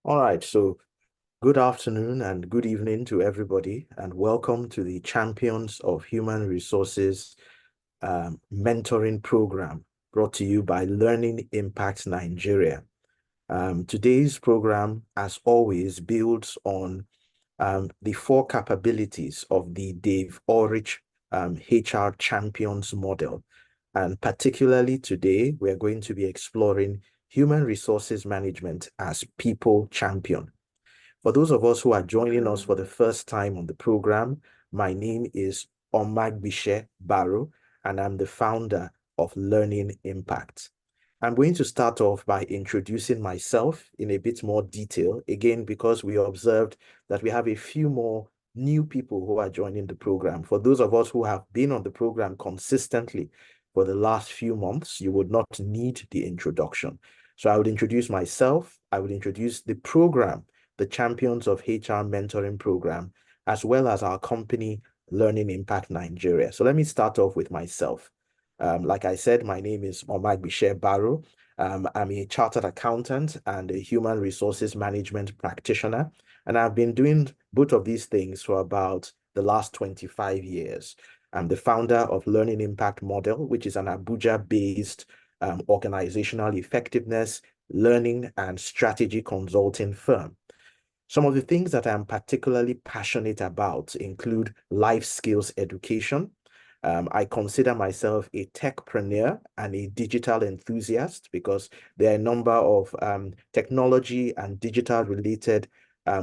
All right, so good afternoon and good evening to everybody, and welcome to the Champions of Human Resources Mentoring Program brought to you by Learning Impact Nigeria. Today's program, as always, builds on the four capabilities of the Dave Ulrich HR Champions model. And particularly today, we're going to be exploring human resources management as people champion. For those of us who are joining us for the first time on the program, my name is Omagbishe Baro, and I'm the founder of Learning Impact. I'm going to start off by introducing myself in a bit more detail, again, because we observed that we have a few more new people who are joining the program. For those of us who have been on the program consistently for the last few months, you would not need the introduction. So I would introduce myself, I would introduce the program, the Champions of HR Mentoring Program, as well as our company, Learning Impact Nigeria. So let me start off with myself. Like I said, my name is Omagbishe Baro. I'm a chartered accountant and a human resources management practitioner, and I've been doing both of these things for about the last 25 years. I'm the founder of Learning Impact Model, which is an Abuja-based organizational effectiveness, learning, and strategy consulting firm. Some of the things that I'm particularly passionate about include life skills education. I consider myself a techpreneur and a digital enthusiast because there are a number of technology and digital related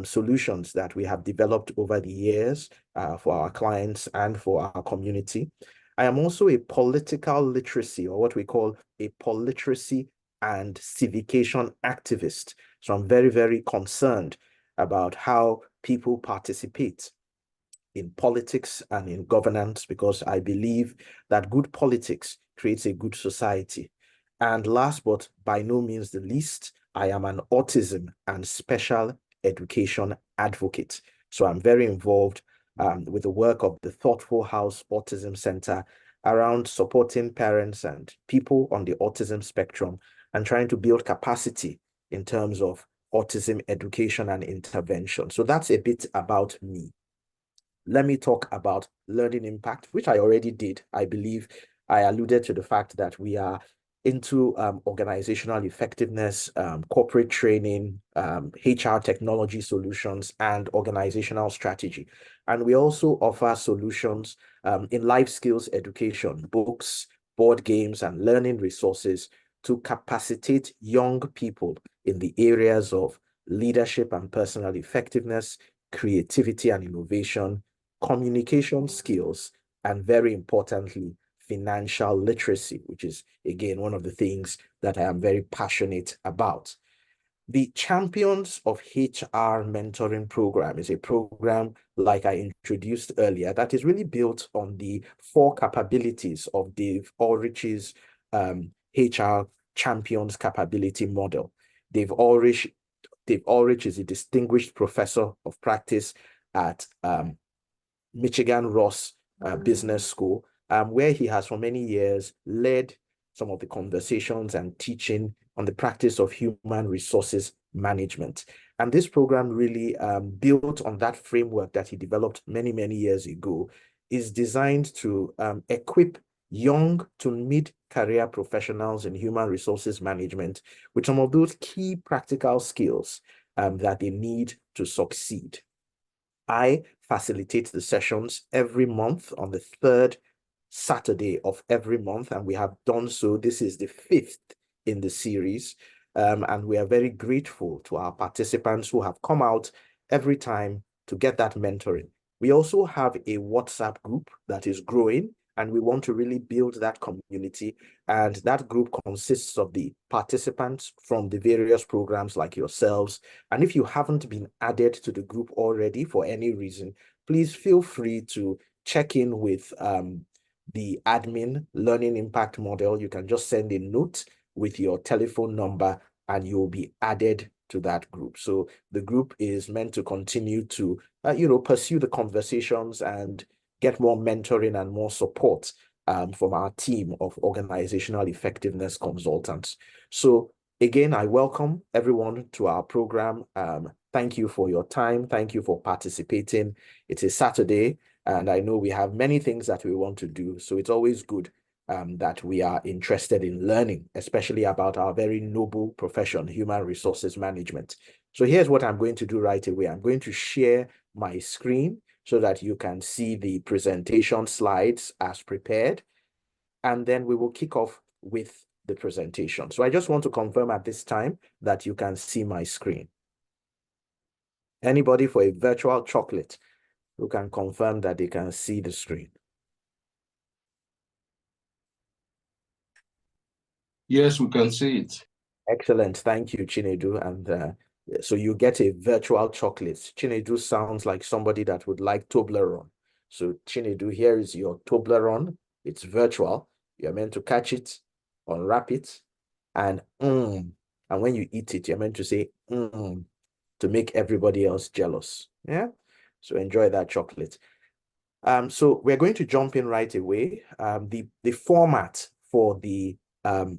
solutions that we have developed over the years for our clients and for our community. I am also a political literacy, or what we call a politeracy and civication activist. So I'm very, very concerned about how people participate in politics and in governance, because I believe that good politics creates a good society. And last but by no means the least, I am an autism and special education advocate. So I'm very involved with the work of the Thoughtful House Autism Center around supporting parents and people on the autism spectrum and trying to build capacity in terms of autism education and intervention. So that's a bit about me. Let me talk about Learning Impact, which I already did. I believe I alluded to the fact that we are into organizational effectiveness, corporate training, HR technology solutions, and organizational strategy. And we also offer solutions in life skills education, books, board games, and learning resources to capacitate young people in the areas of leadership and personal effectiveness, creativity and innovation, communication skills, and very importantly, financial literacy, which is, again, one of the things that I am very passionate about. The Champions of HR Mentoring Program is a program, like I introduced earlier, that is really built on the four capabilities of Dave Ulrich's HR Champions Capability Model. Dave Ulrich is a distinguished professor of practice at Michigan Ross Business School, where he has for many years led some of the conversations and teaching on the practice of human resources management. And this program really built on that framework that he developed many, many years ago, is designed to equip young to mid-career professionals in human resources management with some of those key practical skills that they need to succeed. I facilitate the sessions every month on the third Saturday of every month, and we have done so. This is the fifth in the series, and we are very grateful to our participants who have come out every time to get that mentoring. We also have a WhatsApp group that is growing, and we want to really build that community. And that group consists of the participants from the various programs like yourselves. And if you haven't been added to the group already for any reason, please feel free to check in with the admin Learning Impact Model. You can just send a note with your telephone number and you'll be added to that group. So the group is meant to continue to, pursue the conversations and get more mentoring and more support from our team of organizational effectiveness consultants. So again, I welcome everyone to our program. Thank you for your time. Thank you for participating. It is Saturday, and I know we have many things that we want to do. So it's always good that we are interested in learning, especially about our very noble profession, human resources management. So here's what I'm going to do right away. I'm going to share my screen so that you can see the presentation slides as prepared. And then we will kick off with the presentation. So I just want to confirm at this time that you can see my screen. Anybody for a virtual chocolate who can confirm that they can see the screen? Yes, we can see it. Excellent. Thank you, Chinedu. And so you get a virtual chocolate. Chinedu sounds like somebody that would like Toblerone. So Chinedu, here is your Toblerone. It's virtual. You're meant to catch it, unwrap it, and when you eat it, you're meant to say to make everybody else jealous. Yeah. So enjoy that chocolate. So we're going to jump in right away. The format for the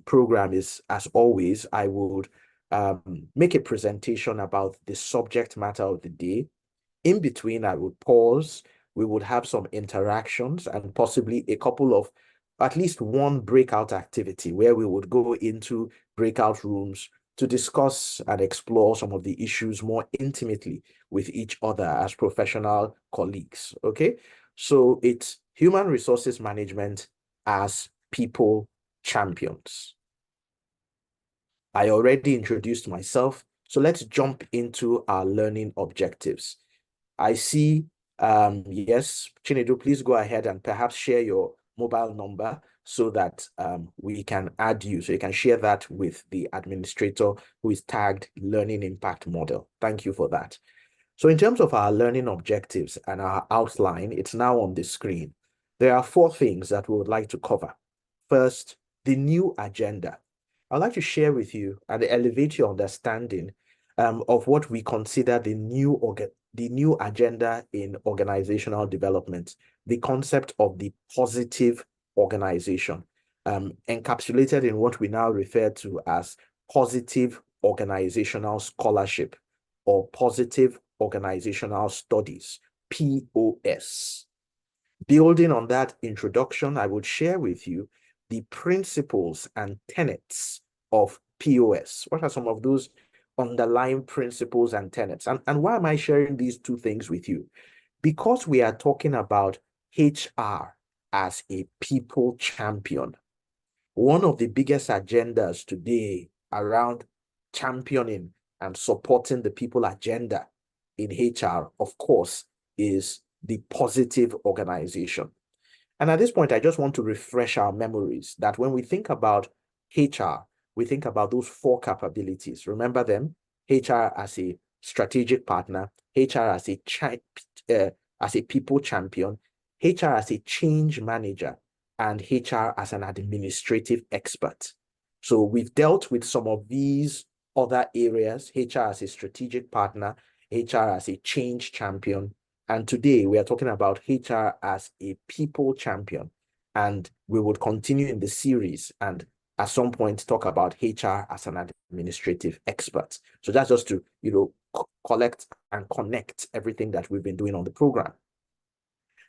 program is, as always, I would make a presentation about the subject matter of the day. In between, I would pause. We would have some interactions and possibly a couple of, at least one breakout activity where we would go into breakout rooms to discuss and explore some of the issues more intimately with each other as professional colleagues. Okay, so it's human resources management as people champions. I already introduced myself, so let's jump into our learning objectives. I see, yes, Chinedu, please go ahead and perhaps share your mobile number so that we can add you. So you can share that with the administrator who is tagged Learning Impact Model. Thank you for that. So in terms of our learning objectives and our outline, it's now on the screen. There are 4 things that we would like to cover. First, the new agenda. I'd like to share with you and elevate your understanding of what we consider the new agenda in organizational development, the concept of the positive organization, encapsulated in what we now refer to as positive organizational scholarship or positive organizational studies, POS. Building on that introduction, I would share with you the principles and tenets of POS. What are some of those underlying principles and tenets? And why am I sharing these 2 things with you? Because we are talking about HR as a people champion. One of the biggest agendas today around championing and supporting the people agenda in HR, of course, is the positive organization. And at this point, I just want to refresh our memories that when we think about HR, we think about those 4 capabilities. Remember them? HR as a strategic partner, HR as a people champion, HR as a change manager, and HR as an administrative expert. So we've dealt with some of these other areas, HR as a strategic partner, HR as a change champion, and today we are talking about HR as a people champion. And we would continue in the series and at some point talk about HR as an administrative expert. So that's just to, collect and connect everything that we've been doing on the program.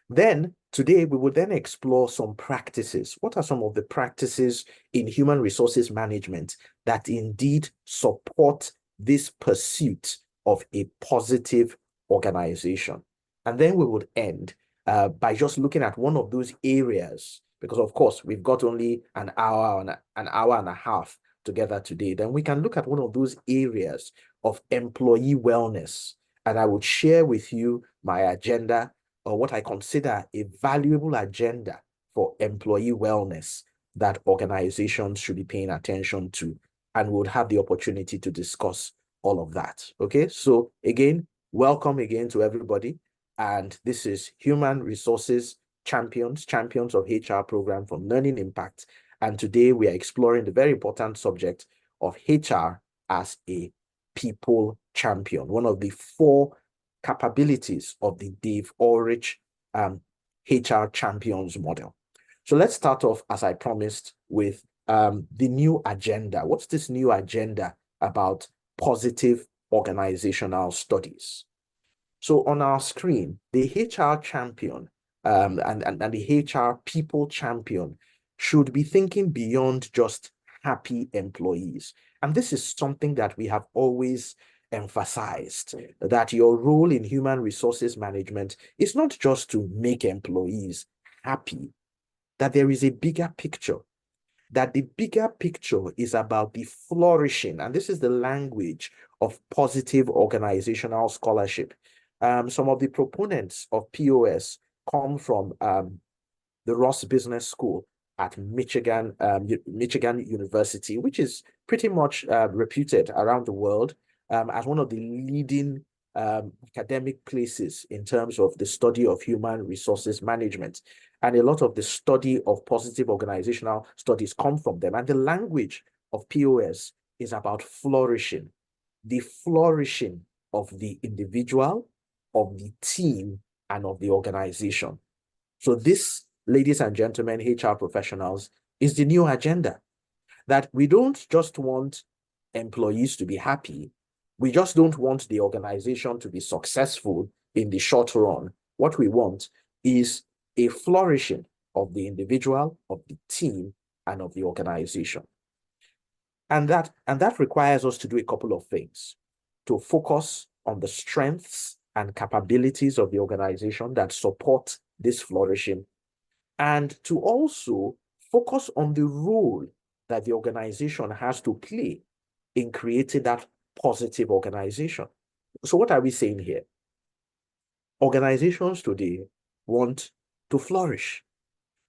Then today we will then explore some practices. What are some of the practices in human resources management that indeed support this pursuit of a positive organization? And then we would end by just looking at one of those areas, because of course we've got only an hour and a half together today. Then we can look at one of those areas of employee wellness. And I would share with you my agenda, or what I consider a valuable agenda for employee wellness that organizations should be paying attention to, and we'll have the opportunity to discuss all of that. Okay, so again, welcome again to everybody. And this is Human Resources Champions of HR program from Learning Impact. And today we are exploring the very important subject of HR as a people champion, one of the 4 capabilities of the Dave Ulrich HR champions model. So let's start off, as I promised, with the new agenda. What's this new agenda about positive organizational studies? So on our screen, the HR champion and the HR people champion should be thinking beyond just happy employees. And this is something that we have always emphasized, that your role in human resources management is not just to make employees happy, that there is a bigger picture, that the bigger picture is about the flourishing, and this is the language of positive organizational scholarship. Some of the proponents of POS come from the Ross Business School at Michigan University, which is pretty much reputed around the world as one of the leading academic places in terms of the study of human resources management. And a lot of the study of positive organizational studies come from them. And the language of POS is about flourishing, the flourishing of the individual, of the team, and of the organization. So this, ladies and gentlemen, HR professionals, is the new agenda, that we don't just want employees to be happy. We just don't want the organization to be successful in the short run. What we want is a flourishing of the individual, of the team, and of the organization. And that requires us to do a couple of things: to focus on the strengths and capabilities of the organization that support this flourishing, and to also focus on the role that the organization has to play in creating that positive organization. So what are we saying here? Organizations today want to flourish.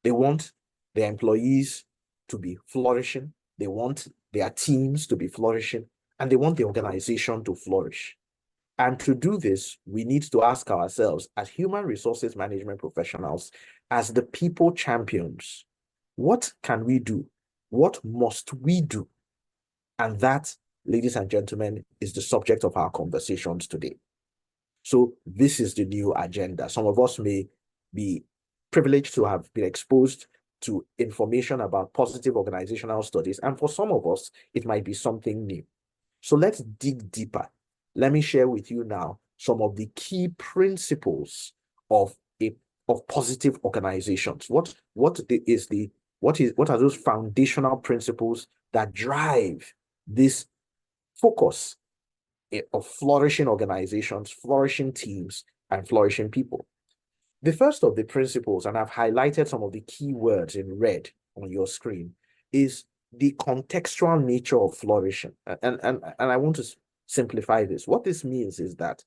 They want their employees to be flourishing. They want their teams to be flourishing, and they want the organization to flourish. And to do this, we need to ask ourselves, as human resources management professionals, as the people champions, what can we do? What must we do? And that, ladies and gentlemen, is the subject of our conversations today. So this is the new agenda. Some of us may be privileged to have been exposed to information about positive organizational studies, and for some of us, it might be something new. So let's dig deeper. Let me share with you now some of the key principles of positive organizations. What are those foundational principles that drive this focus of flourishing organizations, flourishing teams, and flourishing people? The first of the principles, and I've highlighted some of the key words in red on your screen, is the contextual nature of flourishing. And I want to simplify this. What this means is that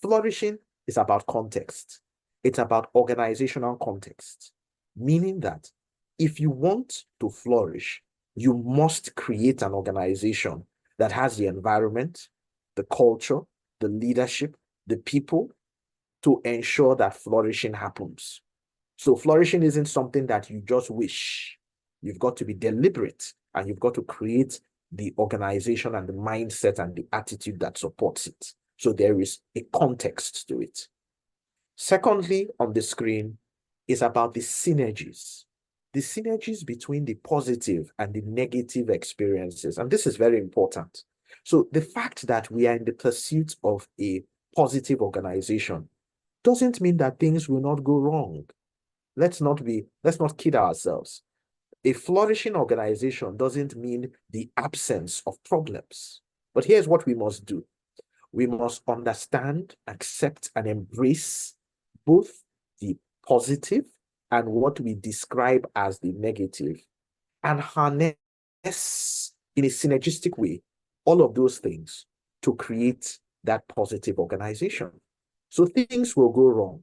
flourishing is about context. It's about organizational context, meaning that if you want to flourish, you must create an organization that has the environment, the culture, the leadership, the people to ensure that flourishing happens. So flourishing isn't something that you just wish. You've got to be deliberate, and you've got to create the organization and the mindset and the attitude that supports it. So there is a context to it. Secondly, on the screen is about the synergies between the positive and the negative experiences. And this is very important. So the fact that we are in the pursuit of a positive organization doesn't mean that things will not go wrong. Let's not kid ourselves. A flourishing organization doesn't mean the absence of problems. But here's what we must do. We must understand, accept, and embrace both the positive and what we describe as the negative, and harness in a synergistic way all of those things to create that positive organization. So things will go wrong.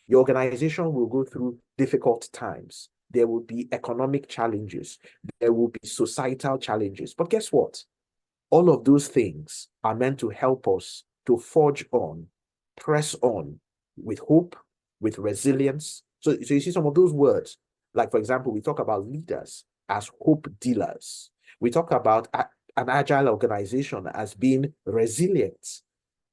Your organization will go through difficult times. There will be economic challenges. There will be societal challenges. But guess what? All of those things are meant to help us to forge on, press on with hope, with resilience. So you see some of those words, like, for example, we talk about leaders as hope dealers. We talk about an agile organization as being resilient.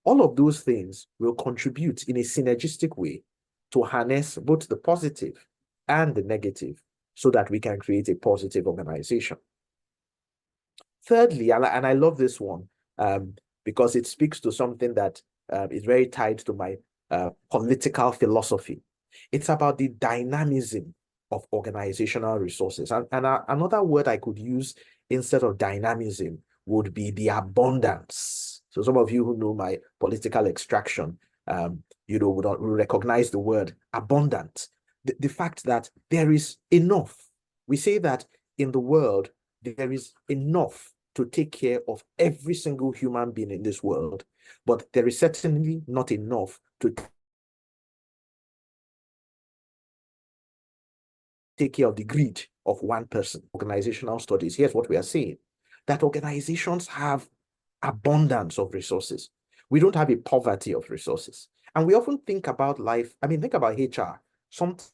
All of those things will contribute in a synergistic way to harness both the positive and the negative so that we can create a positive organization. Thirdly, and I love this one because it speaks to something that is very tied to my political philosophy. It's about the dynamism of organizational resources. And another word I could use instead of dynamism would be the abundance. So some of you who know my political extraction, would recognize the word abundant. The fact that there is enough. We say that in the world, there is enough to take care of every single human being in this world, but there is certainly not enough to take care of the greed of one person. Organizational studies, here's what we are saying, that organizations have abundance of resources. We don't have a poverty of resources. And we often think about life, think about HR. Sometimes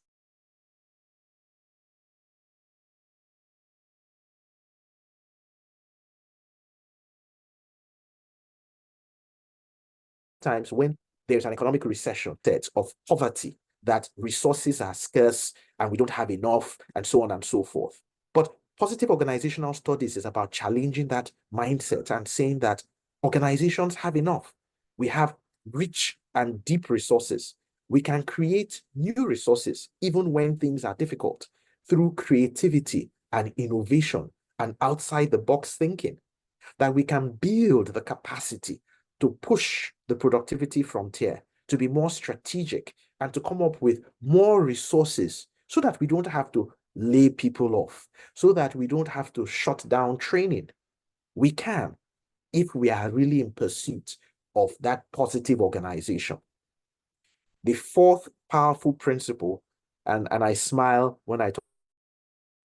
when there's an economic recession of poverty, that resources are scarce and we don't have enough, and so on and so forth. But positive organizational studies is about challenging that mindset and saying that organizations have enough. We have rich and deep resources. We can create new resources even when things are difficult through creativity and innovation and outside the box thinking, that we can build the capacity to push the productivity frontier, to be more strategic, and to come up with more resources so that we don't have to lay people off, so that we don't have to shut down training. We can, if we are really in pursuit of that positive organization. The fourth powerful principle, and I smile when I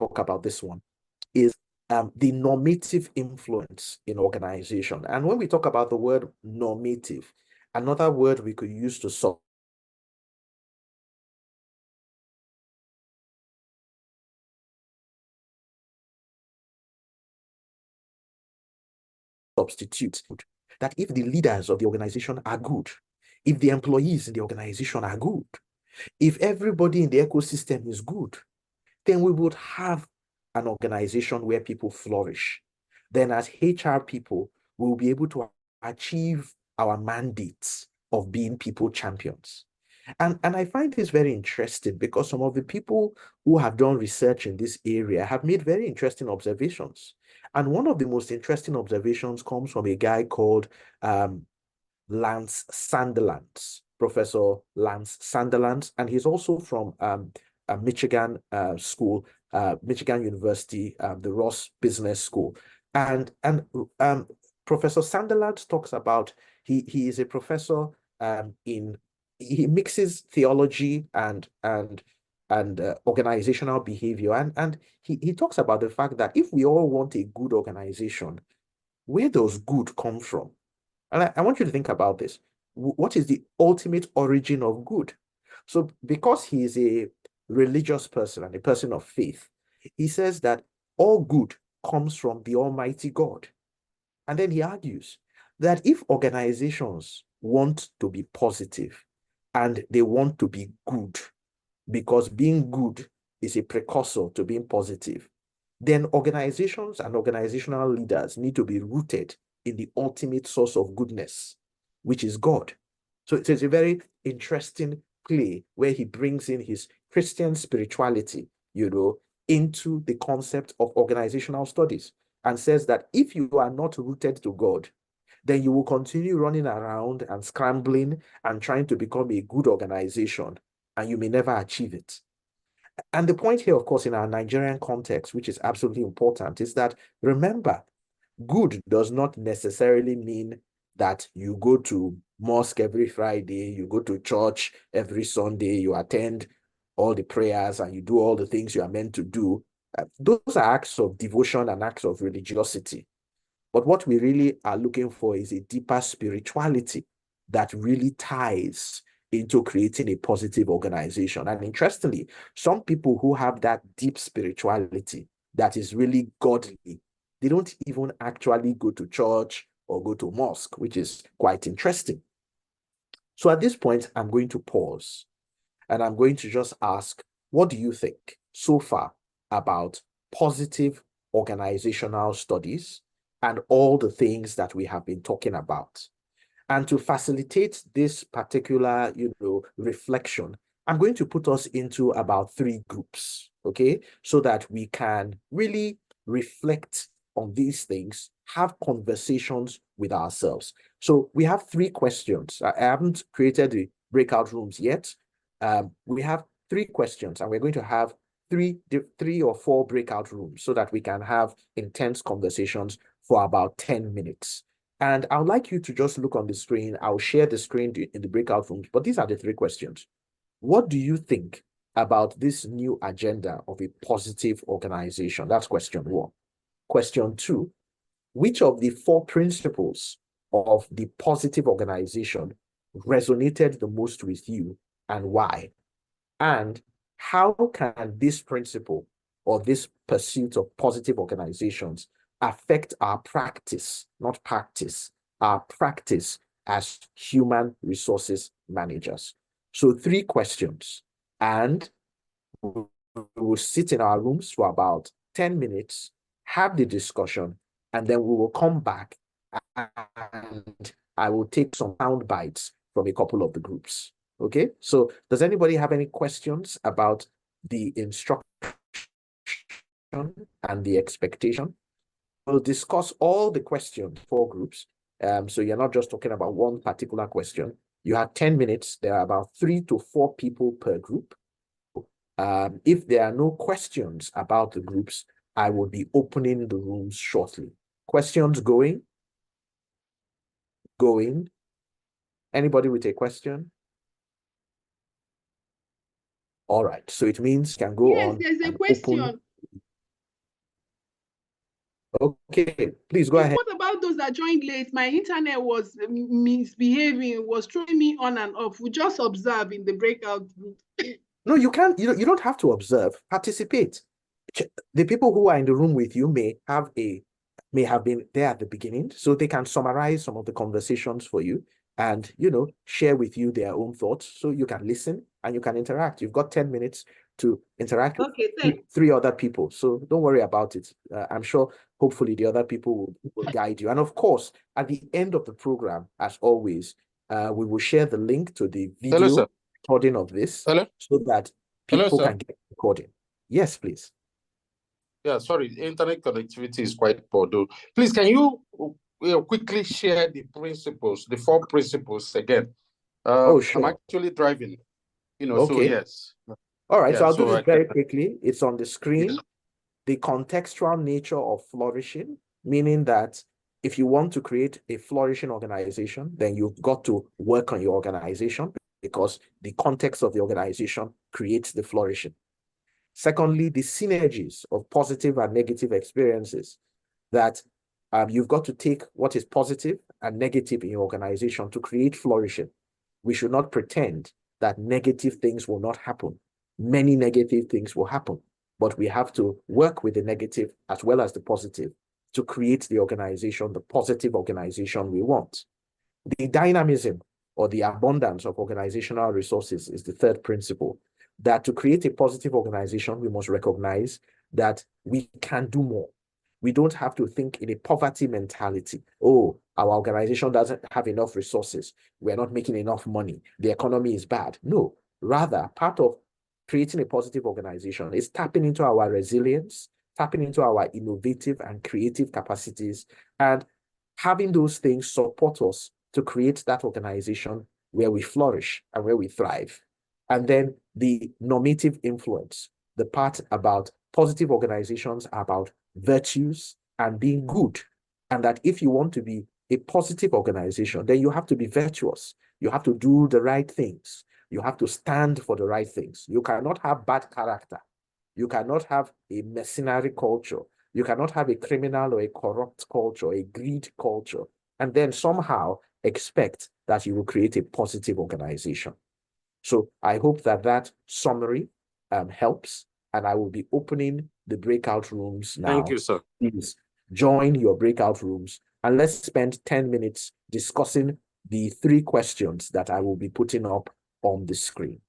talk about this one, is the normative influence in organization. And when we talk about the word normative, another word we could use to substitute, that if the leaders of the organization are good, if the employees in the organization are good, if everybody in the ecosystem is good, then we would have an organization where people flourish. Then as HR people, we will be able to achieve our mandates of being people champions. And I find this very interesting because some of the people who have done research in this area have made very interesting observations. And one of the most interesting observations comes from a guy called Lance Sandilands, Professor Lance Sandilands, and he's also from Michigan school, Michigan University, the Ross Business School. And Professor Sandilands talks about, he is a professor he mixes theology and organizational behavior. And he talks about the fact that if we all want a good organization, where does good come from? And I want you to think about this. What is the ultimate origin of good? So because he is a religious person and a person of faith, he says that all good comes from the Almighty God. And then he argues that if organizations want to be positive and they want to be good, because being good is a precursor to being positive, then organizations and organizational leaders need to be rooted in the ultimate source of goodness, which is God. So it's a very interesting play where he brings in his Christian spirituality, into the concept of organizational studies, and says that if you are not rooted to God, then you will continue running around and scrambling and trying to become a good organization, and you may never achieve it. And the point here, of course, in our Nigerian context, which is absolutely important, is that remember, good does not necessarily mean that you go to mosque every Friday, you go to church every Sunday, you attend all the prayers and you do all the things you are meant to do. Those are acts of devotion and acts of religiosity. But what we really are looking for is a deeper spirituality that really ties into creating a positive organization. And interestingly, some people who have that deep spirituality that is really godly, they don't even actually go to church or go to mosque, which is quite interesting. So at this point, I'm going to pause and I'm going to just ask, what do you think so far about positive organizational studies and all the things that we have been talking about. And to facilitate this particular, reflection, I'm going to put us into about 3 groups, okay? So that we can really reflect on these things, have conversations with ourselves. So we have 3 questions. I haven't created the breakout rooms yet. We have 3 questions, and we're going to have three or 4 breakout rooms so that we can have intense conversations for about 10 minutes. And I would like you to just look on the screen. I'll share the screen in the breakout rooms, but these are the 3 questions. What do you think about this new agenda of a positive organization? That's question 1. Question 2, which of the 4 principles of the positive organization resonated the most with you and why? And how can this principle or this pursuit of positive organizations affect our practice, not practice, our practice as human resources managers? So 3 questions, and we will sit in our rooms for about 10 minutes, have the discussion, and then we will come back and I will take some sound bites from a couple of the groups. Okay, so does anybody have any questions about the instruction and the expectation? We'll discuss all the questions for groups. So you're not just talking about one particular question. You have 10 minutes. There are about 3 to 4 people per group. If there are no questions about the groups, I will be opening the rooms shortly. Questions going? Going? Anybody with a question? All right, so it means can go yes, on. there's a question. Okay, please go ahead. What about those that joined late? My internet was misbehaving, was throwing me on and off. We just observe in the breakout group. No, you can't. You don't have to observe. Participate. The people who are in the room with you may have been there at the beginning, so they can summarize some of the conversations for you and share with you their own thoughts, so you can listen and you can interact. You've got 10 minutes to interact with Okay, 3 other people, so don't worry about it. I'm sure hopefully the other people will guide you. And of course, at the end of the program, as always, we will share the link to the video recording of this so that people can get the recording. Yes, please. Yeah, sorry, internet connectivity is quite poor though. Please, can you quickly share the principles, the 4 principles again? Oh, sure. I'm actually driving, Okay. so yes. All right, Yeah, so I'll do this very quickly. It's on the screen. Yeah. The contextual nature of flourishing, meaning that if you want to create a flourishing organization, then you've got to work on your organization because the context of the organization creates the flourishing. Secondly, the synergies of positive and negative experiences that you've got to take what is positive and negative in your organization to create flourishing. We should not pretend that negative things will not happen. Many negative things will happen, but we have to work with the negative as well as the positive to create the organization, the positive organization we want. The dynamism or the abundance of organizational resources is the 3rd principle, that to create a positive organization, we must recognize that we can do more. We don't have to think in a poverty mentality. Oh, our organization doesn't have enough resources. We're not making enough money. The economy is bad. No, rather, part of creating a positive organization is tapping into our resilience, tapping into our innovative and creative capacities, and having those things support us to create that organization where we flourish and where we thrive. And then the normative influence, the part about positive organizations are about virtues and being good. And that if you want to be a positive organization, then you have to be virtuous. You have to do the right things. You have to stand for the right things. You cannot have bad character. You cannot have a mercenary culture. You cannot have a criminal or a corrupt culture, a greed culture, and then somehow expect that you will create a positive organization. So I hope that that summary helps, and I will be opening the breakout rooms now. Thank you, sir. Please join your breakout rooms, and let's spend 10 minutes discussing the 3 questions that I will be putting up on the screen.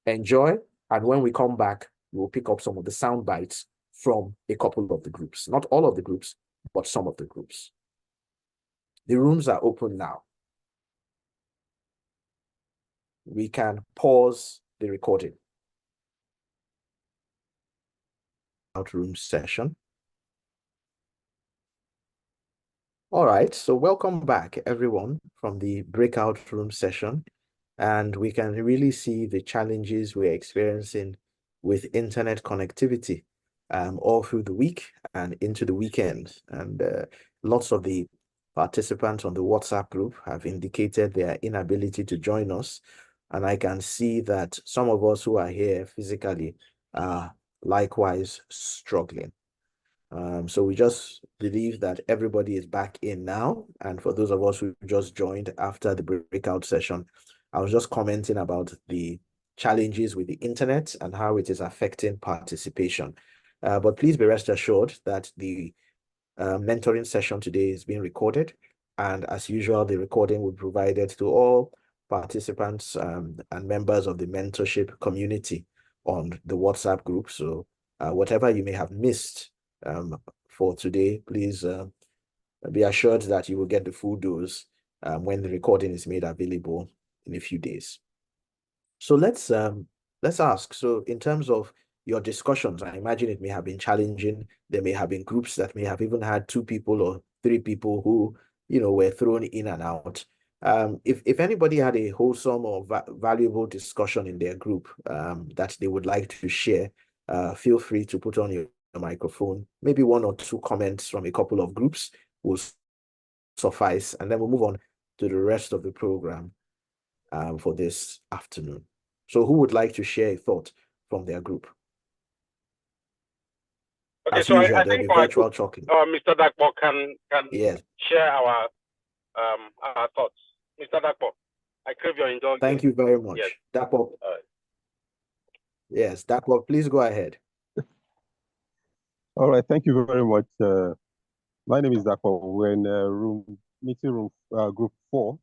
Enjoy, and when we come back, we'll pick up some of the sound bites from a couple of the groups. Not all of the groups, but some of the groups. The rooms are open now. We can pause the recording. Out room session. All right, so welcome back everyone from the breakout room session. And we can really see the challenges we're experiencing with internet connectivity all through the week and into the weekend. And lots of the participants on the WhatsApp group have indicated their inability to join us. And I can see that some of us who are here physically are likewise struggling. So we just believe that everybody is back in now. And for those of us who just joined after the breakout session, I was just commenting about the challenges with the internet and how it is affecting participation. But please be rest assured that the mentoring session today is being recorded. And as usual, the recording will be provided to all participants and members of the mentorship community on the WhatsApp group. So whatever you may have missed for today, please be assured that you will get the full dose when the recording is made available in a few days. So let's ask. So in terms of your discussions, I imagine it may have been challenging. There may have been groups that may have even had 2 people or 3 people who, were thrown in and out. If anybody had a wholesome or valuable discussion in their group that they would like to share, feel free to put on your microphone. Maybe 1 or 2 comments from a couple of groups will suffice, and then we'll move on to the rest of the program for this afternoon. So who would like to share a thought from their group? Okay, As so usual, I there'll think be virtual talking. Mr. Dakpo can Yes. share our thoughts. Mr. Dakpo, I crave your indulgence. Thank you very much. Yes. Dakpo. Yes, Dakpo, please go ahead. All right, thank you very much. My name is Dakpo. We're in meeting room group 4.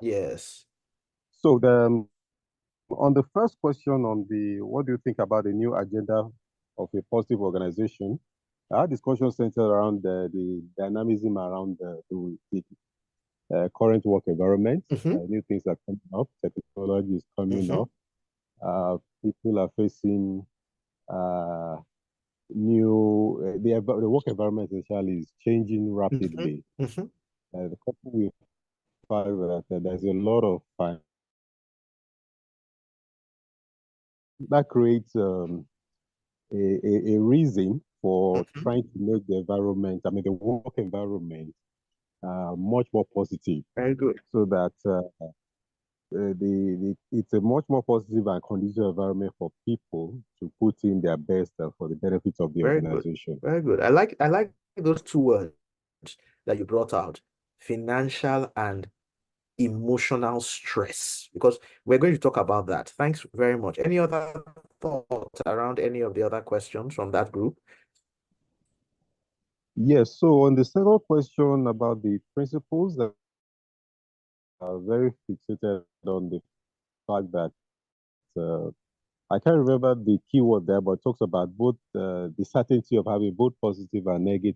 Yes. So on the first question on what do you think about the new agenda of a positive organization? Our discussion centered around the dynamism around the current work environment. New things are coming up. Technology is coming up. People are facing the work environment essentially is changing rapidly. The couple we find that there's a lot of that creates a reason for trying to make the environment, the work environment, much more positive. Very good. So that it's a much more positive and conducive environment for people to put in their best for the benefit of the organization. Good. Very good. I like those 2 words that you brought out: financial and emotional stress, because we're going to talk about that. Thanks very much. Any other thoughts around any of the other questions from that group? Yes. So on the second question about the principles that are very fixated on the fact that I can't remember the keyword there, but it talks about both the certainty of having both positive and negative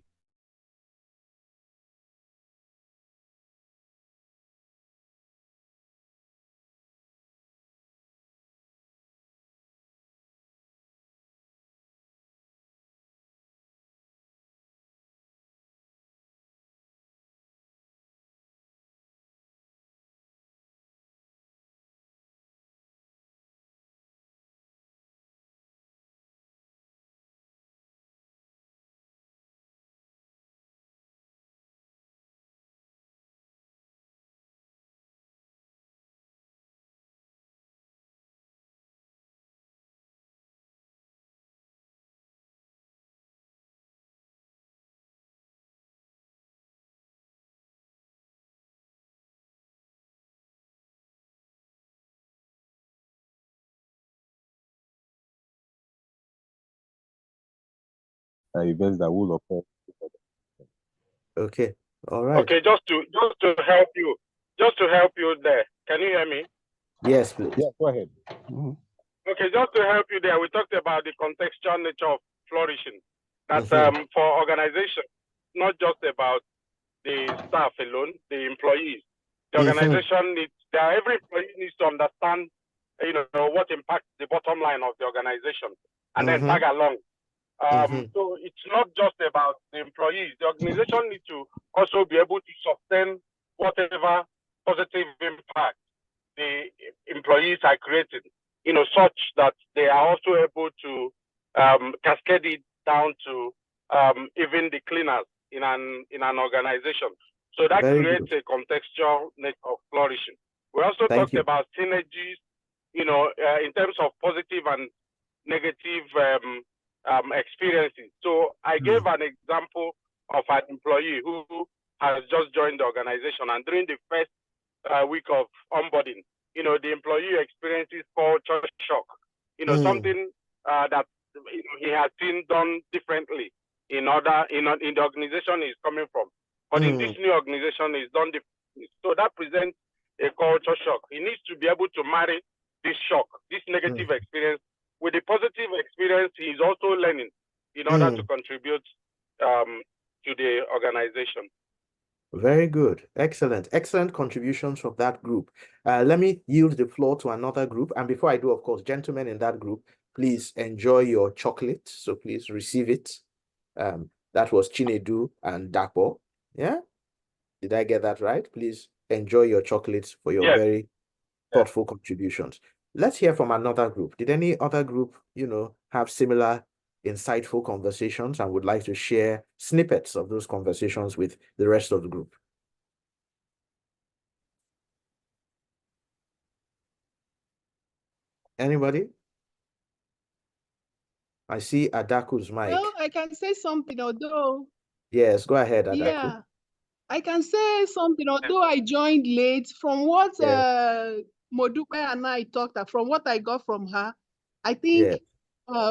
events that will occur. Okay. All right. Okay, just to help you there. Can you hear me? Yes, please. Yeah, go ahead. Okay, just to help you there, we talked about the contextual nature of flourishing. That for organization, not just about the staff alone, the employees. The organization needs, every employee needs to understand, what impacts the bottom line of the organization, and then tag along. So it's not just about the employees. The organization needs to also be able to sustain whatever positive impact the employees are creating, such that they are also able to cascade it down to even the cleaners in an organization. So that creates a contextual nature of flourishing. We also talked about synergies, in terms of positive and negative experiences. So I gave an example of an employee who has just joined the organization, and during the first week of onboarding, the employee experiences culture shock, something that he has seen done differently in the organization he's coming from. But in this new organization, it's done differently. So that presents a culture shock. He needs to be able to marry this shock, this negative experience, with the positive experience he's also learning in order to contribute to the organization. Very good. Excellent. Excellent contributions from that group. Let me yield the floor to another group. And before I do, of course, gentlemen in that group, please enjoy your chocolate. So please receive it. That was Chinedu and Dapo. Yeah? Did I get that right? Please enjoy your chocolates for your very thoughtful contributions. Let's hear from another group. Did any other group, have similar insightful conversations and would like to share snippets of those conversations with the rest of the group? Anybody? I see Adaku's mic. Well, I can say something, although. Yes, go ahead, Adaku. Yeah, I can say something, although I joined late. From what Modupe and I talked, from what I got from her, I think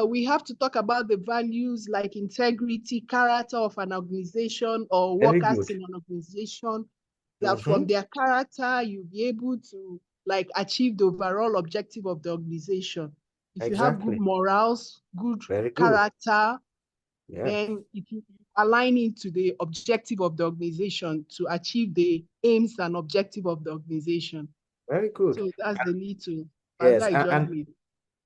we have to talk about the values like integrity, character of an organization or workers in an organization. That from their character, you'll be able to achieve the overall objective of the organization. If you have good morals, good character, then it will align into the objective of the organization to achieve the aims and objective of the organization. Very good. So that's the need to. Yes,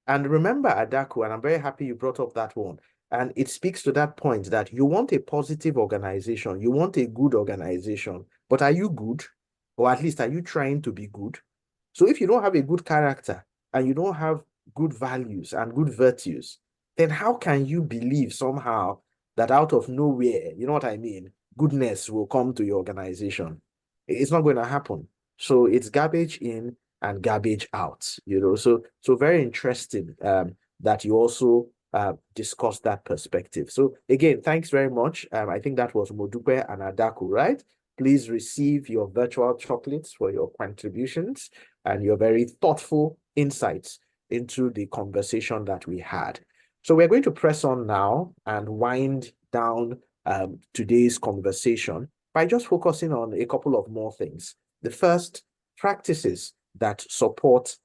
and remember, Adaku, and I'm very happy you brought up that one. And it speaks to that point that you want a positive organization, you want a good organization, but are you good? Or at least are you trying to be good? So if you don't have a good character and you don't have good values and good virtues, then how can you believe somehow that out of nowhere, you know what I mean, goodness will come to your organization? It's not going to happen. So it's garbage in and garbage out, So very interesting that you also discussed that perspective. So again, thanks very much. I think that was Modupe and Adaku, right? Please receive your virtual chocolates for your contributions and your very thoughtful insights into the conversation that we had. So we're going to press on now and wind down today's conversation by just focusing on a couple of more things. The first, practices that support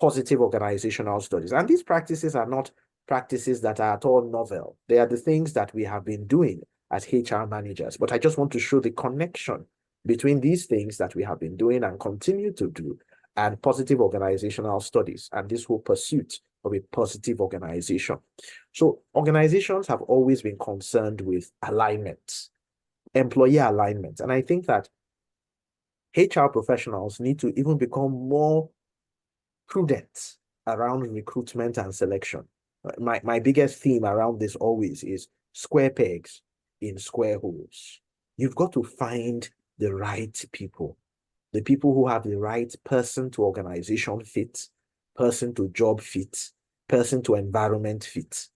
positive organizational studies. And these practices are not practices that are at all novel. They are the things that we have been doing as HR managers. But I just want to show the connection between these things that we have been doing and continue to do and positive organizational studies and this whole pursuit of a positive organization. So organizations have always been concerned with alignment, employee alignment. And I think that HR professionals need to even become more prudent around recruitment and selection. My biggest theme around this always is square pegs in square holes. You've got to find the right people, the people who have the right person to organization fit, person to job fit, person to environment fit.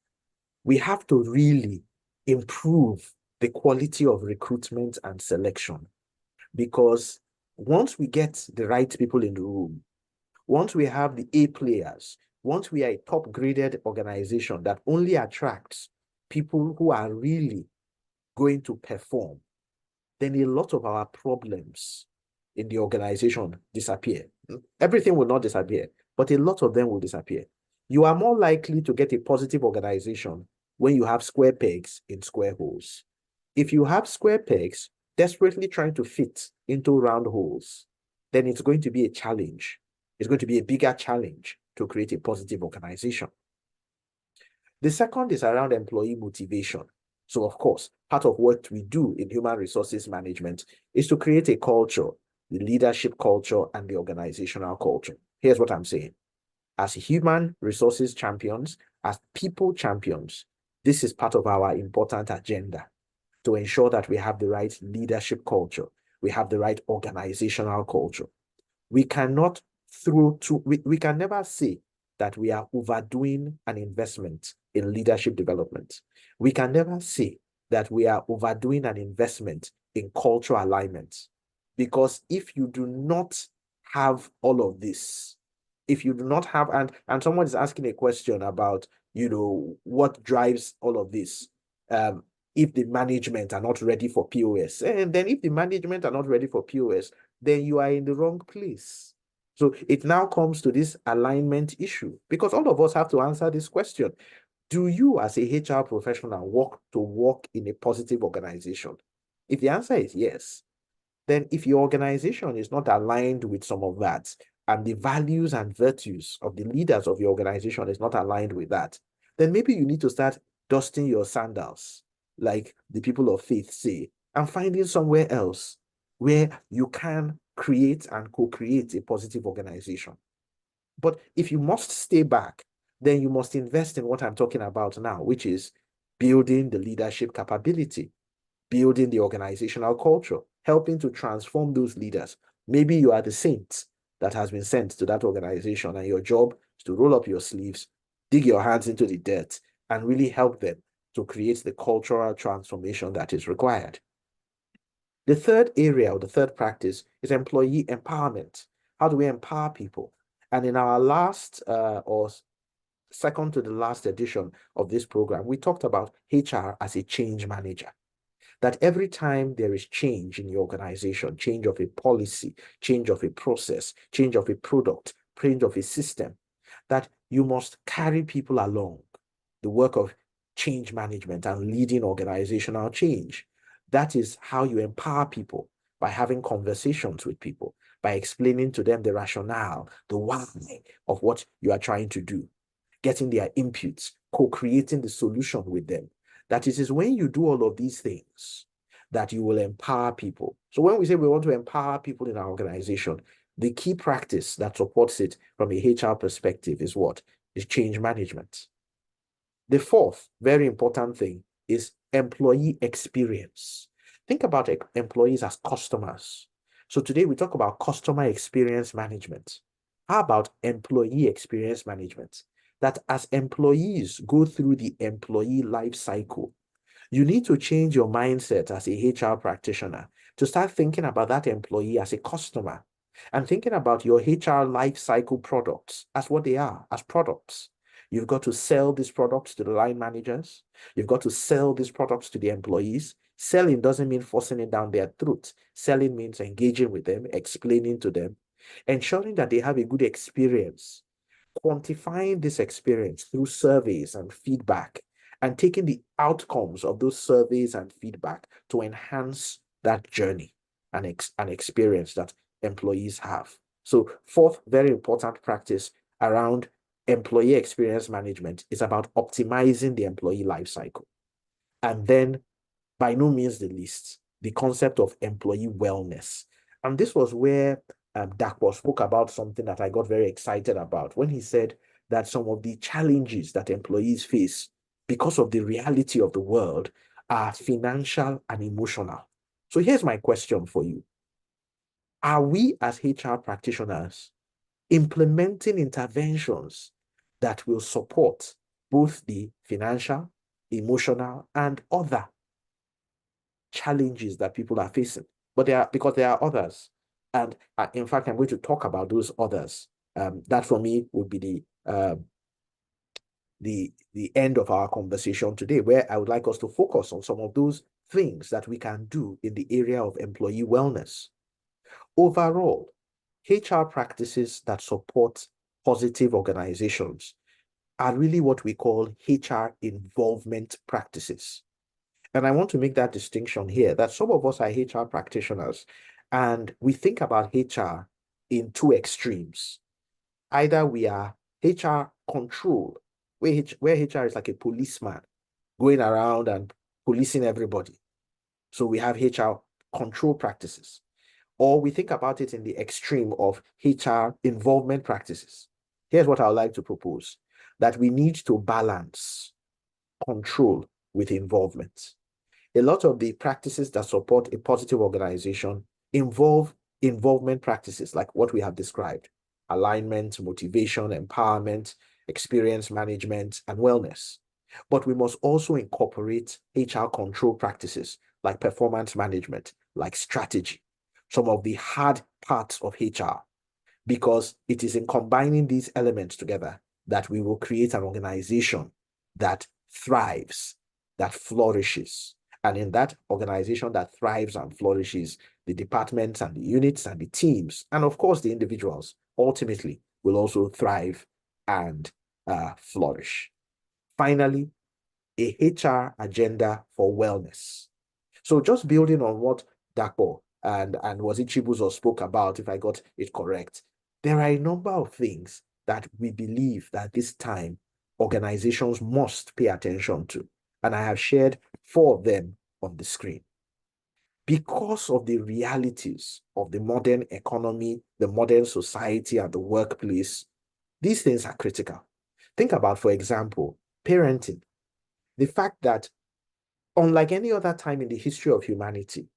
We have to really improve the quality of recruitment and selection, because once we get the right people in the room, once we have the A players, once we are a top graded organization that only attracts people who are really going to perform, then a lot of our problems in the organization disappear. Everything will not disappear, but a lot of them will disappear. You are more likely to get a positive organization when you have square pegs in square holes. If you have square pegs desperately trying to fit into round holes, then it's going to be a challenge. It's going to be a bigger challenge to create a positive organization. The second is around employee motivation. So, of course, part of what we do in human resources management is to create a culture, the leadership culture and the organizational culture. Here's what I'm saying. As human resources champions, as people champions, this is part of our important agenda to ensure that we have the right leadership culture, we have the right organizational culture. We cannot we can never say that we are overdoing an investment in leadership development. We can never say that we are overdoing an investment in cultural alignment. Because if you do not have all of this, if you do not have, and someone is asking a question about, what drives all of this, if the management are not ready for POS, and then if the management are not ready for POS, then you are in the wrong place. So it now comes to this alignment issue, because all of us have to answer this question. Do you, as a HR professional, work in a positive organization? If the answer is yes, then if your organization is not aligned with some of that, and the values and virtues of the leaders of your organization is not aligned with that, then maybe you need to start dusting your sandals, like the people of faith say, and finding somewhere else where you can create and co-create a positive organization. But if you must stay back, then you must invest in what I'm talking about now, which is building the leadership capability, building the organizational culture, helping to transform those leaders. Maybe you are the saint that has been sent to that organization, and your job is to roll up your sleeves, dig your hands into the dirt, and really help them to create the cultural transformation that is required. The third area, or the third practice, is employee empowerment. How do we empower people? And in our last or second to the last edition of this program, we talked about HR as a change manager. That every time there is change in your organization, change of a policy, change of a process, change of a product, change of a system, that you must carry people along the work of change management and leading organizational change. That is how you empower people, by having conversations with people, by explaining to them the rationale, the why of what you are trying to do, getting their inputs, co-creating the solution with them. That it is when you do all of these things that you will empower people. So when we say we want to empower people in our organization, the key practice that supports it from a HR perspective is what? Is change management. The fourth very important thing is employee experience. Think about employees as customers. So today we talk about customer experience management. How about employee experience management? That as employees go through the employee life cycle, you need to change your mindset as a HR practitioner to start thinking about that employee as a customer, and thinking about your HR life cycle products as what they are, as products. You've got to sell these products to the line managers. You've got to sell these products to the employees. Selling doesn't mean forcing it down their throat. Selling means engaging with them, explaining to them, ensuring that they have a good experience, quantifying this experience through surveys and feedback, and taking the outcomes of those surveys and feedback to enhance that journey and experience that employees have. So fourth very important practice around employee experience management is about optimizing the employee life cycle. And then, by no means the least, the concept of employee wellness. And this was where Dakpo spoke about something that I got very excited about when he said that some of the challenges that employees face because of the reality of the world are financial and emotional. So here's my question for you. Are we as HR practitioners implementing interventions that will support both the financial, emotional, and other challenges that people are facing? But because there are others. And in fact, I'm going to talk about those others. That for me would be the end of our conversation today, where I would like us to focus on some of those things that we can do in the area of employee wellness. Overall, HR practices that support positive organizations are really what we call HR involvement practices. And I want to make that distinction here that some of us are HR practitioners and we think about HR in two extremes. Either we are HR control, where HR is like a policeman going around and policing everybody. So we have HR control practices. Or we think about it in the extreme of HR involvement practices. Here's what I would like to propose, that we need to balance control with involvement. A lot of the practices that support a positive organization involve involvement practices like what we have described: alignment, motivation, empowerment, experience management, and wellness. But we must also incorporate HR control practices like performance management, like strategy, some of the hard parts of HR, because it is in combining these elements together that we will create an organization that thrives, that flourishes. And in that organization that thrives and flourishes, the departments and the units and the teams, and of course the individuals, ultimately will also thrive and flourish. Finally, a HR agenda for wellness. So just building on what Dapo and was it Chibuzo spoke about, if I got it correct, there are a number of things that we believe that this time organizations must pay attention to. And I have shared 4 of them on the screen. Because of the realities of the modern economy, the modern society, and the workplace, these things are critical. Think about, for example, parenting. The fact that unlike any other time in the history of humanity,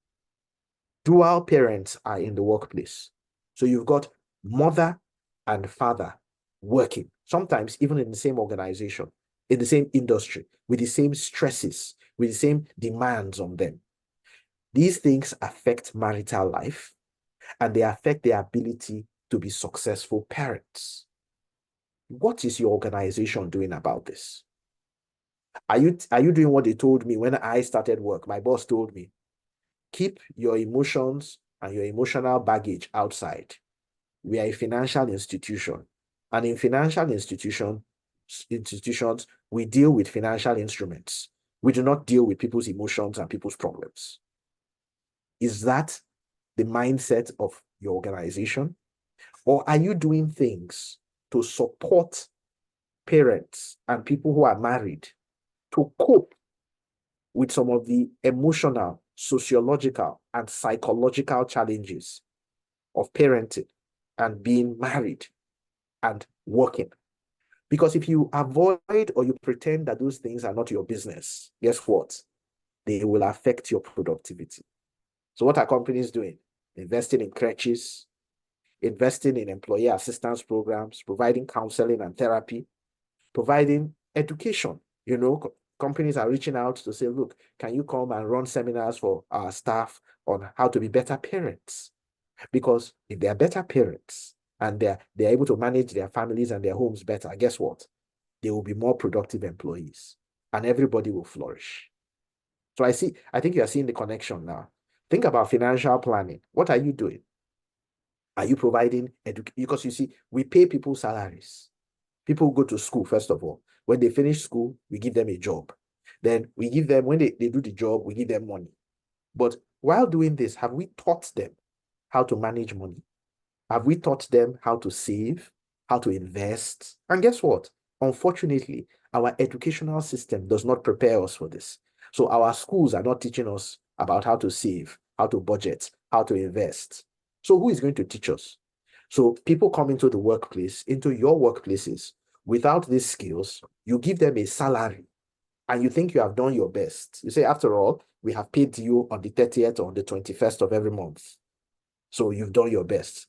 dual parents are in the workplace. So you've got mother and father working, sometimes even in the same organization, in the same industry, with the same stresses, with the same demands on them. These things affect marital life, and they affect their ability to be successful parents. What is your organization doing about this? Are you doing what they told me when I started work? My boss told me, keep your emotions and your emotional baggage outside. We are a financial institution. And in financial institutions, we deal with financial instruments. We do not deal with people's emotions and people's problems. Is that the mindset of your organization? Or are you doing things to support parents and people who are married to cope with some of the emotional, sociological, and psychological challenges of parenting and being married and working? Because if you avoid or you pretend that those things are not your business, guess what? They will affect your productivity. So what are companies doing? Investing in crutches, investing in employee assistance programs, providing counseling and therapy, providing education. You know, companies are reaching out to say, look, can you come and run seminars for our staff on how to be better parents? Because if they are better parents and they're able to manage their families and their homes better, guess what? They will be more productive employees and everybody will flourish. So I think you are seeing the connection now. Think about financial planning. What are you doing? Are you providing education? Because you see, we pay people salaries. People go to school, first of all. When they finish school, we give them a job. Then we give them, when they do the job, we give them money. But while doing this, have we taught them how to manage money? Have we taught them how to save, how to invest? And guess what? Unfortunately, our educational system does not prepare us for this. So our schools are not teaching us about how to save, how to budget, how to invest. So who is going to teach us? So people come into the workplace, into your workplaces, without these skills, you give them a salary and you think you have done your best. You say, after all, we have paid you on the 30th or on the 21st of every month. So you've done your best.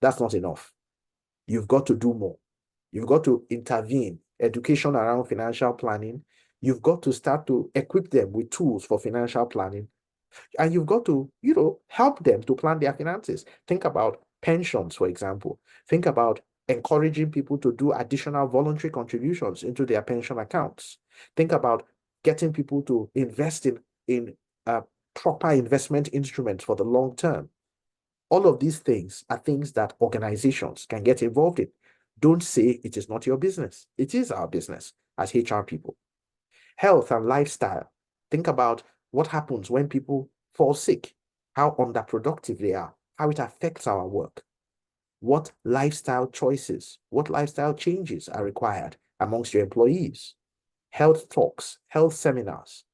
That's not enough. You've got to do more. You've got to intervene, education around financial planning. You've got to start to equip them with tools for financial planning. And you've got to, help them to plan their finances. Think about pensions, for example. Think about encouraging people to do additional voluntary contributions into their pension accounts. Think about getting people to invest in proper investment instruments for the long term. All of these things are things that organizations can get involved in. Don't say it is not your business. It is our business as HR people. Health and lifestyle. Think about what happens when people fall sick, how underproductive they are, how it affects our work. What lifestyle choices, what lifestyle changes are required amongst your employees? Health talks, health seminars,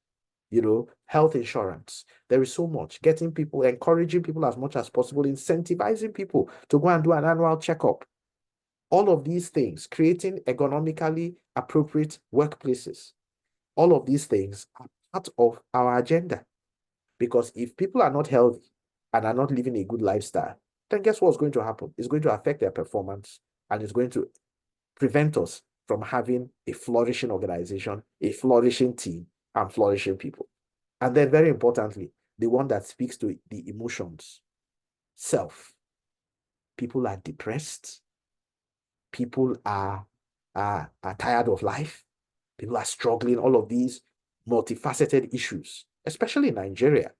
health insurance. There is so much. Getting people, encouraging people as much as possible, incentivizing people to go and do an annual checkup. All of these things, creating ergonomically appropriate workplaces. All of these things are part of our agenda. Because if people are not healthy and are not living a good lifestyle, then guess what's going to happen? It's going to affect their performance, and it's going to prevent us from having a flourishing organization, a flourishing team, and flourishing people. And then very importantly, the one that speaks to the emotions, self. People are depressed. People are tired of life. People are struggling, all of these multifaceted issues, especially in Nigeria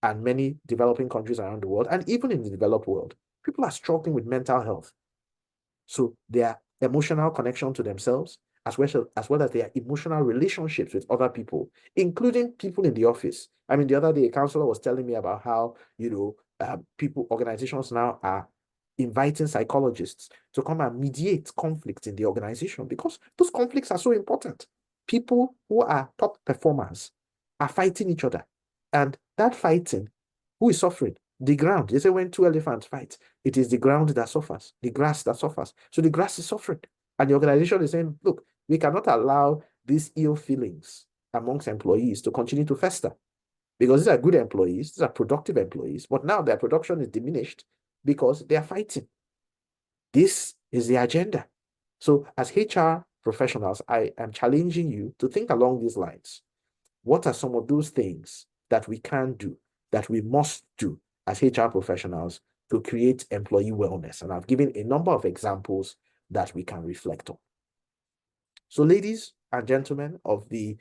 and many developing countries around the world, and even in the developed world. People are struggling with mental health. So their emotional connection to themselves, as well as their emotional relationships with other people, including people in the office. I mean, the other day, a counselor was telling me about how, organizations now are inviting psychologists to come and mediate conflicts in the organization, because those conflicts are so important. People who are top performers are fighting each other. And that fighting, who is suffering? The ground. They say when two elephants fight, it is the ground that suffers, the grass that suffers. So the grass is suffering. And the organization is saying, look, we cannot allow these ill feelings amongst employees to continue to fester. Because these are good employees, these are productive employees, but now their production is diminished because they are fighting. This is the agenda. So as HR professionals, I am challenging you to think along these lines. What are some of those things that we can do, that we must do as HR professionals to create employee wellness? And I've given a number of examples that we can reflect on. So ladies and gentlemen of the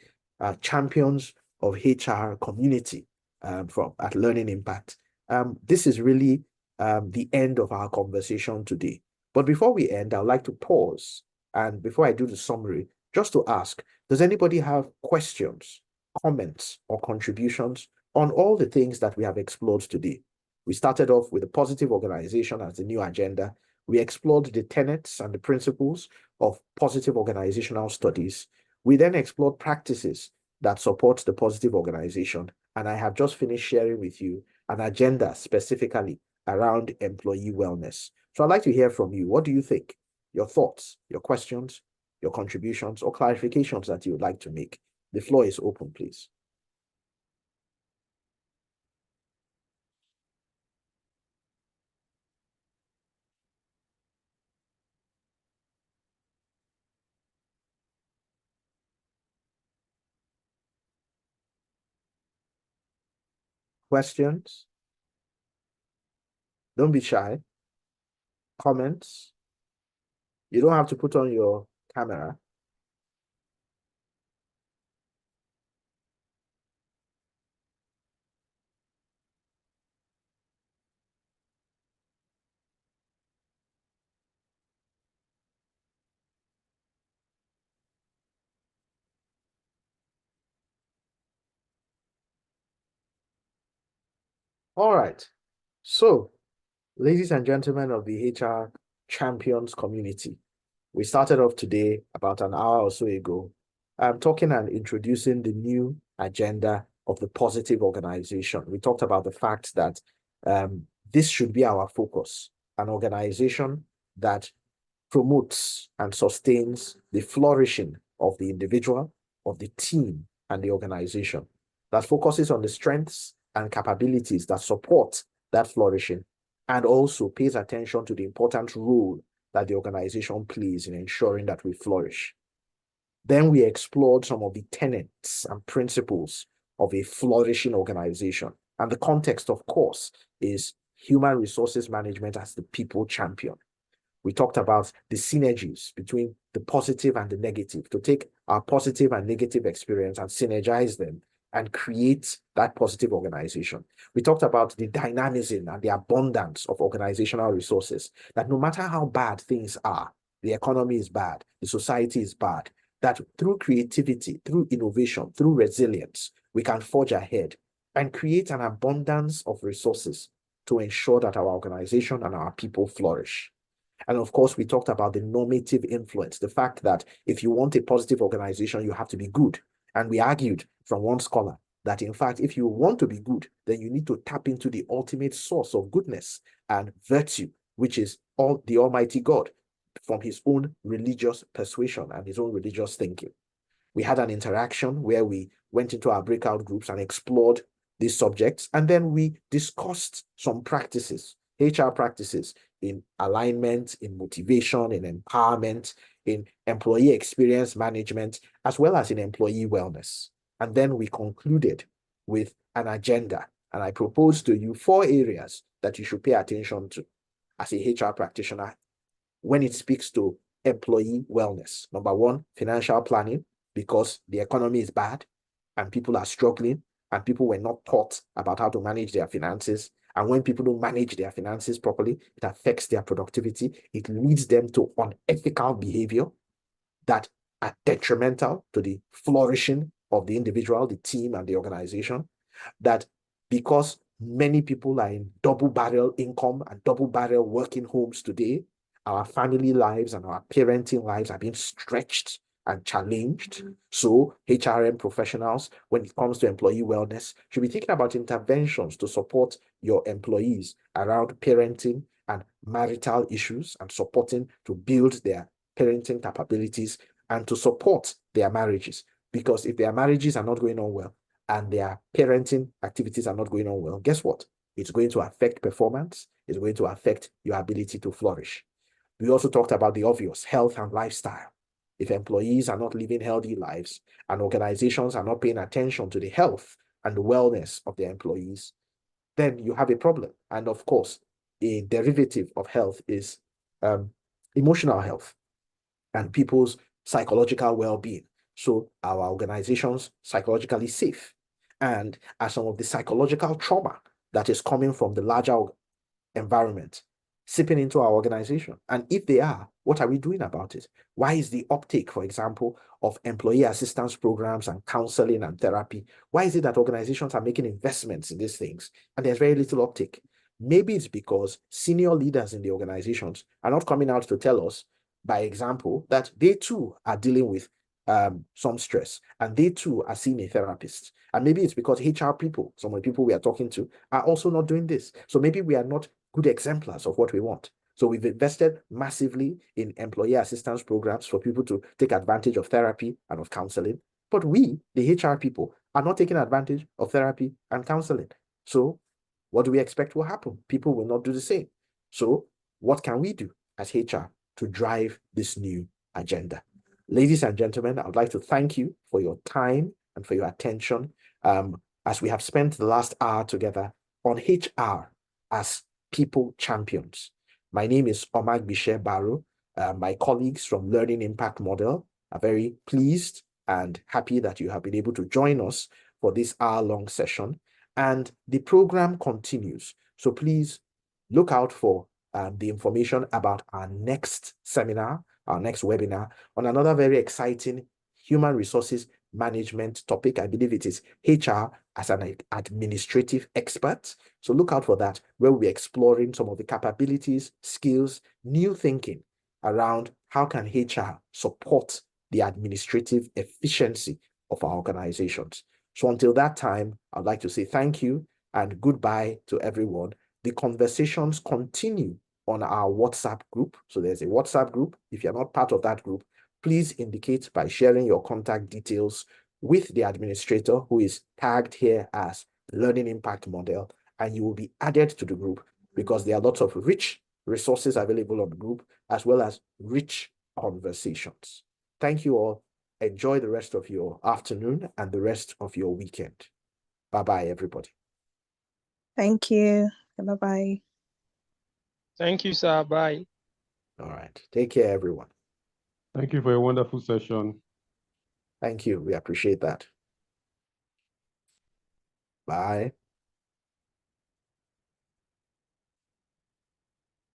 champions of HR community at Learning Impact, this is really the end of our conversation today. But before we end, I'd like to pause. And before I do the summary, just to ask, does anybody have questions, comments, or contributions on all the things that we have explored today? We started off with a positive organization as the new agenda. We explored the tenets and the principles of positive organizational studies. We then explored practices that support the positive organization. And I have just finished sharing with you an agenda specifically around employee wellness. So I'd like to hear from you. What do you think? Your thoughts, your questions, your contributions, or clarifications that you would like to make. The floor is open, please. Questions? Don't be shy. Comments? You don't have to put on your camera. All right. So, ladies and gentlemen of the HR champions community, we started off today about an hour or so ago, talking and introducing the new agenda of the positive organization. We talked about the fact that this should be our focus, an organization that promotes and sustains the flourishing of the individual, of the team, and the organization, that focuses on the strengths and capabilities that support that flourishing, and also pays attention to the important role that the organization plays in ensuring that we flourish. Then we explored some of the tenets and principles of a flourishing organization. And the context, of course, is human resources management as the people champion. We talked about the synergies between the positive and the negative, to take our positive and negative experience and synergize them and create that positive organization. We talked about the dynamism and the abundance of organizational resources, that no matter how bad things are, the economy is bad, the society is bad, that through creativity, through innovation, through resilience, we can forge ahead and create an abundance of resources to ensure that our organization and our people flourish. And of course, we talked about the normative influence, the fact that if you want a positive organization, you have to be good. And we argued from one scholar that, in fact, if you want to be good, then you need to tap into the ultimate source of goodness and virtue, which is the Almighty God, from his own religious persuasion and his own religious thinking. We had an interaction where we went into our breakout groups and explored these subjects, and then we discussed some practices, HR practices in alignment, in motivation, in empowerment, in employee experience management, as well as in employee wellness. And then we concluded with an agenda, and I proposed to you 4 areas that you should pay attention to as a HR practitioner when it speaks to employee wellness. Number 1, financial planning, because the economy is bad and people are struggling and people were not taught about how to manage their finances. And when people don't manage their finances properly, it affects their productivity. It leads them to unethical behavior that are detrimental to the flourishing of the individual, the team, and the organization. That because many people are in double-barrel income and double-barrel working homes today, our family lives and our parenting lives are being stretched and challenged. So HRM professionals, when it comes to employee wellness, should be thinking about interventions to support your employees around parenting and marital issues, and supporting to build their parenting capabilities and to support their marriages. Because if their marriages are not going on well and their parenting activities are not going on well, guess what? It's going to affect performance. It's going to affect your ability to flourish. We also talked about the obvious, health and lifestyle. If employees are not living healthy lives and organizations are not paying attention to the health and the wellness of their employees, then you have a problem. And of course, a derivative of health is emotional health and people's psychological well-being. So our organizations psychologically safe, and are some of the psychological trauma that is coming from the larger environment seeping into our organization? And if they are, what are we doing about it? Why is the uptake, for example, of employee assistance programs and counseling and therapy, why is it that organizations are making investments in these things and there's very little uptake? Maybe it's because senior leaders in the organizations are not coming out to tell us by example that they too are dealing with some stress and they too are seeing a therapist. And maybe it's because HR people, some of the people we are talking to, are also not doing this. So maybe we are not good exemplars of what we want. So we've invested massively in employee assistance programs for people to take advantage of therapy and of counseling. But we, the HR people, are not taking advantage of therapy and counseling. So what do we expect will happen? People will not do the same. So what can we do as HR to drive this new agenda? Ladies and gentlemen, I would like to thank you for your time and for your attention as we have spent the last hour together on HR as people champions. My name is Omagbise Baro. My colleagues from Learning Impact Model are very pleased and happy that you have been able to join us for this hour-long session. And the program continues. So please look out for the information about our next seminar, our next webinar on another very exciting human resources management topic. I believe it is HR as an administrative expert. So look out for that, where we'll be exploring some of the capabilities, skills, new thinking around how can HR support the administrative efficiency of our organizations. So until that time, I'd like to say thank you and goodbye to everyone. The conversations continue on our WhatsApp group. So there's a WhatsApp group. If you're not part of that group, please indicate by sharing your contact details with the administrator who is tagged here as Learning Impact Model, and you will be added to the group because there are lots of rich resources available on the group as well as rich conversations. Thank you all. Enjoy the rest of your afternoon and the rest of your weekend. Bye-bye, everybody. Thank you. Bye-bye. Thank you, sir. Bye. All right. Take care, everyone. Thank you for a wonderful session. Thank you. We appreciate that. Bye.